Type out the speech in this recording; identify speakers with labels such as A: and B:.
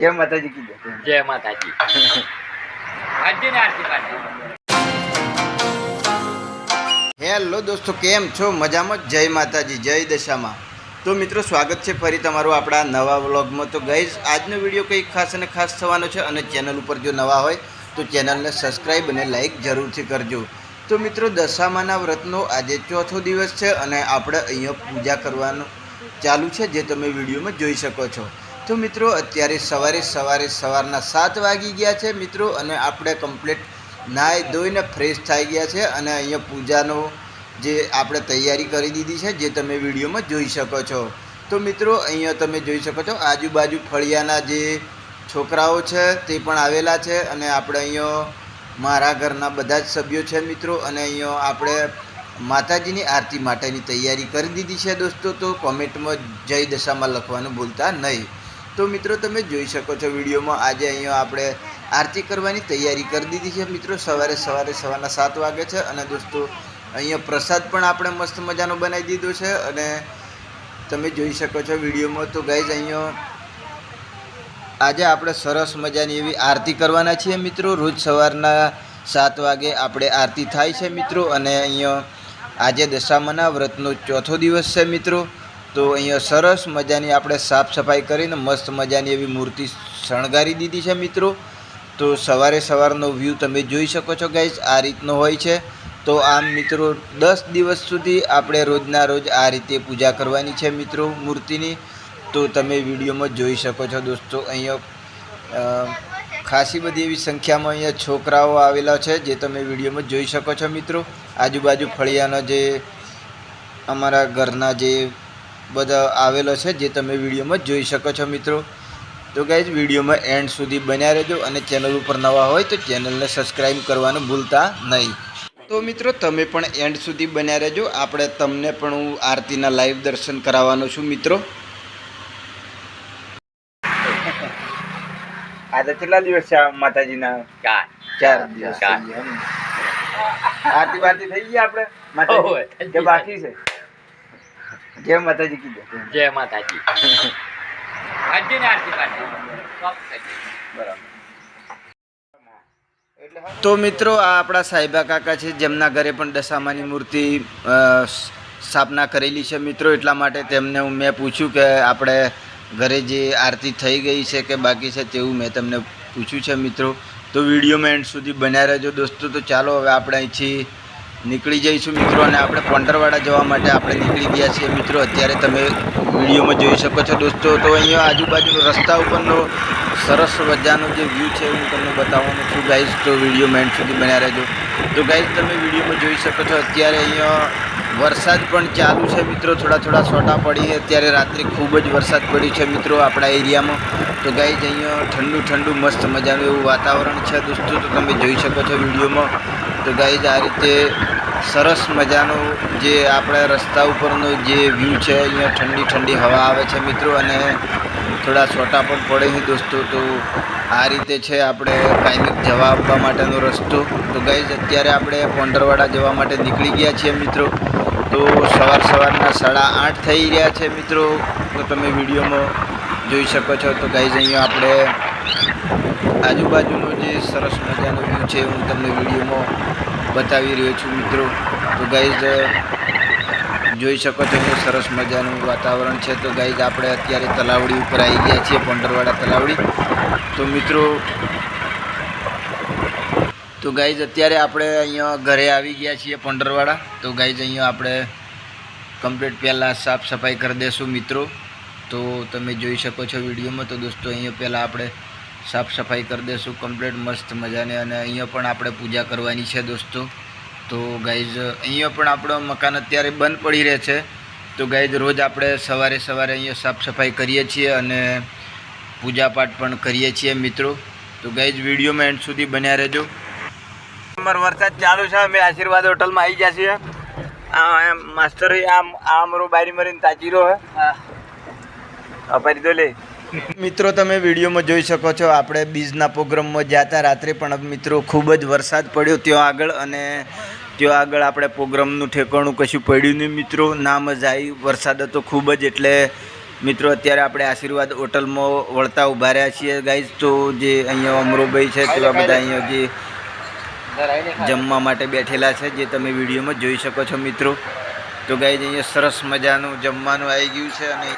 A: જય માતાજી કીધું.
B: જય માતાજી. આજની આરતી પાઠી.
A: હેલો દોસ્તો, કેમ છો? મજામાં? જય માતાજી, જય દશામાં. તો મિત્રો, સ્વાગત છે ફરી તમારું આપણા નવા વ્લોગમાં. તો ગાઈઝ, આજનો વિડીયો કંઈક ખાસ અને ખાસ થવાનો છે, અને ચેનલ ઉપર જો નવા હોય તો ચેનલને સબસ્ક્રાઈબ અને લાઈક જરૂરથી કરજો. તો મિત્રો, દશામાના વ્રતનો આજે ચોથો દિવસ છે, અને આપણે અહીંયા પૂજા કરવાનું ચાલુ છે, જે તમે વિડીયોમાં જોઈ શકો છો. તો મિત્રો, અત્યારે સવારના 7 વાગી ગયા છે મિત્રો, અને આપણે કમ્પ્લીટ નાહી ધોઈને ફ્રેશ થઈ ગયા છે, અને અહીંયા પૂજાનો જે આપણે તૈયારી કરી દીધી છે, જે તમે વિડીયોમાં જોઈ શકો છો. તો મિત્રો, અહીંયા તમે જોઈ શકો છો આજુબાજુ ફળિયાના જે છોકરાઓ છે તે પણ આવેલા છે, અને આપણે અહીંયા મારા ઘરના બધા જ સભ્યો છે મિત્રો, અને અહીંયા આપણે માતાજીની આરતી માટેની તૈયારી કરી દીધી છે દોસ્તો. તો કોમેન્ટમાં જય દશામાં લખવાનું ભૂલતા નહીં. તો મિત્રો, તમે જોઈ શકો છો વિડીયોમાં આજે અહીંયા આપણે આરતી કરવાની તૈયારી કરી દીધી છે મિત્રો. સવારના 7 વાગે છે, અને દોસ્તો અહીંયા પ્રસાદ પણ આપણે મસ્ત મજાનો બનાવી દીધો છે, અને તમે જોઈ શકો છો વિડીયોમાં. તો ગાઈઝ, અહીંયા આજે આપણે સરસ મજાની એવી આરતી કરવાના છીએ મિત્રો. રોજ સવારના 7 વાગે આપણે આરતી થાય છે મિત્રો, અને અહીંયા આજે દશામાના વ્રતનો ચોથો દિવસ છે મિત્રો. તો અહીંયા સરસ મજાની આપણે સાફ સફાઈ કરીને મસ્ત મજાની એવી મૂર્તિ શણગારી દીધી છે મિત્રો. તો સવારનો વ્યૂ તમે જોઈ શકો છો ગાઈઝ, આ રીતનો હોય છે. તો આમ મિત્રો 10 દિવસ સુધી આપણે રોજના રોજ આ રીતે પૂજા કરવાની છે મિત્રો મૂર્તિની. તો તમે વિડીયોમાં જોઈ શકો છો દોસ્તો, અહીંયા ખાસી બધી એવી સંખ્યામાં અહીંયા છોકરાઓ આવેલા છે, જે તમે વિડીયોમાં જોઈ શકો છો મિત્રો. આજુબાજુ ફળિયાનો જે અમારા ઘરના જે બધા આવેલો છે, જે તમે વિડીયોમાં જોઈ શકો છો મિત્રો. તો ગાઈઝ, વિડીયોમાં એન્ડ સુધી બન્યા રહેજો, અને ચેનલ ઉપર નવા હોય તો ચેનલને સબસ્ક્રાઈબ કરવાનું ભૂલતા નહીં. તો મિત્રો, તમે પણ એન્ડ સુધી બન્યા રહેજો. આપણે તમને પણ હું આરતીના લાઈવ દર્શન કરાવવાનો છું મિત્રો. આજે કેટલા દિવસ છે માતાજીના? 4 દિવસ. આરતી બારતી થઈ ગઈ આપણે માતાજી કે બાકી છે? જય માતાજી કીધું.
B: જય માતાજી. આજની આરતી પાઠી.
A: બરાબર. તો મિત્રો, આ આપણા સાહેબા કાકા છે, જેમના ઘરે પણ દશામાની મૂર્તિ સ્થાપના કરેલી છે મિત્રો. એટલા માટે તેમને મેં પૂછ્યું કે આપણે ઘરે જે આરતી થઈ ગઈ છે કે બાકી છે, તેવું મેં તમને પૂછ્યું છે મિત્રો. તો વિડીયોમાં એન્ડ સુધી બન્યા રહેજો દોસ્તો. તો ચાલો હવે આપણે અહીંથી નીકળી જઈશું મિત્રો, અને આપણે પોંટરવાડા જવા માટે આપણે નીકળી ગયા છીએ મિત્રો. અત્યારે તમે વિડીયોમાં જોઈ શકો છો દોસ્તો. તો અહીંયા આજુબાજુનો રસ્તા ઉપરનો સરસ મજાનો જે વ્યૂ છે હું તમને બતાવવાનું છું ગાઈઝ. તો વિડીયોમાં એન્ડ સુધી બન્યા રહેજો. તો ગાઈઝ, તમે વિડીયોમાં જોઈ શકો છો અત્યારે અહીંયા વરસાદ પણ ચાલુ છે મિત્રો. થોડા છોટા પડી. અત્યારે રાત્રે ખૂબ જ વરસાદ પડ્યો છે મિત્રો આપણા એરિયામાં. તો ગાઈઝ, અહીંયા ઠંડુ મસ્ત મજાનું એવું વાતાવરણ છે દોસ્તો. તો તમે જોઈ શકો છો વિડીયોમાં. તો ગાઈઝ, આ રીતે સરસ મજાનો જે આપણા રસ્તા ઉપરનો જે વ્યૂ છે, અહીંયા ઠંડી હવા આવે છે મિત્રો, અને થોડા છોટા પણ પડે છે દોસ્તો. તો આ રીતે છે આપણે કાયમિક જવા આવવા માટેનો રસ્તો. તો ગાઈઝ, અત્યારે આપણે પોંટરવાડા જવા માટે નીકળી ગયા છીએ મિત્રો. તો સવારના 8:30 થઈ રહ્યા છે મિત્રો. તો તમે વિડીયોમાં જોઈ શકો છો. તો ગાઈઝ, અહીંયા આપણે આજુબાજુનો જે સરસ મજાનો વ્યૂ છે હું તમને વિડીયોમાં બતાવી રહ્યો છું મિત્રો. તો ગાઈઝ, જોઈ શકો છો કે સરસ મજાનું વાતાવરણ છે. તો ગાઈઝ, આપણે અત્યારે તલાવડી ઉપર આવી ગયા છીએ, પોંટરવાડા તલાવડી. તો મિત્રો, તો ગાઈઝ, અત્યારે આપણે અહીંયા ઘરે આવી ગયા છીએ પોંટરવાડા. તો ગાઈઝ, અહીંયા આપણે કમ્પ્લીટ પહેલાં સાફ સફાઈ કરી દઈશું મિત્રો. તો તમે જોઈ શકો છો વિડીયોમાં. તો દોસ્તો, અહીંયા પહેલાં આપણે સાફ સફાઈ કરી દઈશું કમ્પ્લીટ મસ્ત મજાને, અને અહીંયા પણ આપણે પૂજા કરવાની છે દોસ્તો. તો ગાઈઝ, અહીંયા પણ આપણો મકાન અત્યારે બંધ પડી રહે છે. તો ગાઈઝ, રોજ આપણે સવારે અહીંયા સાફ સફાઈ કરીએ છીએ, અને પૂજાપાઠ પણ કરીએ છીએ મિત્રો. તો ગાઈઝ, વિડીયોમાં એન્ડ સુધી બન્યા રહેજો. વરસાદ ચાલુ છે. અમે આશીર્વાદ હોટલમાં આવી ગયા છીએ. આ માસ્ટર અમારો બારી મરીને તાજીરો હે અપારી દો લે મિત્રો. તમે વિડીયોમાં જોઈ શકો છો આપણે બીજના પ્રોગ્રામમાં ગયા હતા રાત્રે, પણ મિત્રો ખૂબ જ વરસાદ પડ્યો ત્યાં આગળ, અને ત્યાં આગળ આપણે પ્રોગ્રામનું ઠેકાણું કશું પડ્યું નહીં મિત્રો. ના મજા આવી, વરસાદ હતો ખૂબ જ, એટલે મિત્રો અત્યારે આપણે આશીર્વાદ હોટલમાં વળતા ઊભા રહ્યા છીએ ગાઈઝ. તો જે અહીંયા અમરોભાઈ છે તેવા બધા અહીંયા જે જમવા માટે બેઠેલા છે, જે તમે વિડીયોમાં જોઈ શકો છો મિત્રો. તો ગાઈઝ અહીંયા સરસ મજાનું જમવાનું આવી ગયું છે અને